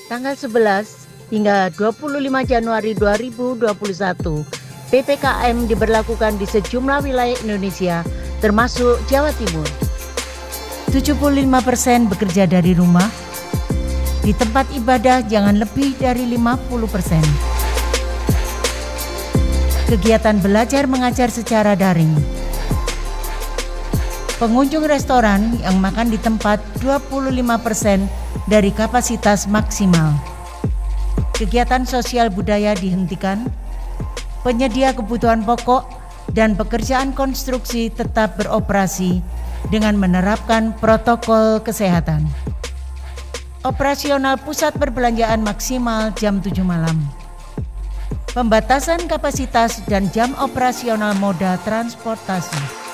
Tanggal 11 hingga 25 Januari 2021, PPKM diberlakukan di sejumlah wilayah Indonesia, termasuk Jawa Timur. 75% bekerja dari rumah. Di tempat ibadah jangan lebih dari 50%. Kegiatan belajar mengajar secara daring. Pengunjung restoran yang makan di tempat 25% dari kapasitas maksimal. Kegiatan sosial budaya dihentikan. Penyedia kebutuhan pokok dan pekerjaan konstruksi tetap beroperasi dengan menerapkan protokol kesehatan. Operasional pusat perbelanjaan maksimal jam 7 malam. Pembatasan kapasitas dan jam operasional moda transportasi.